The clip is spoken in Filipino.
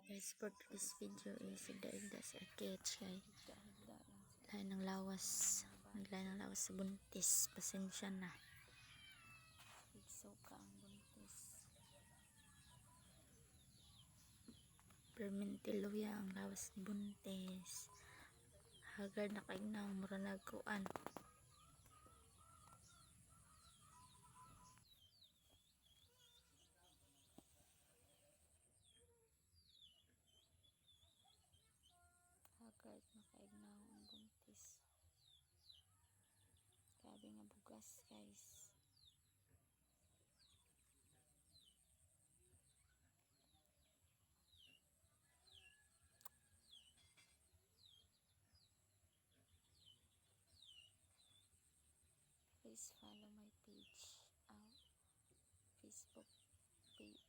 Guys, for this video is igda-igda sa akits kay Higda-higda lang siya. lain ng lawas sa buntis. Pasensya na. Igso ka ang buntis. Permentiluya ang lawas ni buntis. Hagar na kaig na ang mura nagkuan. Haggard na kaignaw ang buntis. Grabe nga bugas, guys. Please follow my page. Facebook page.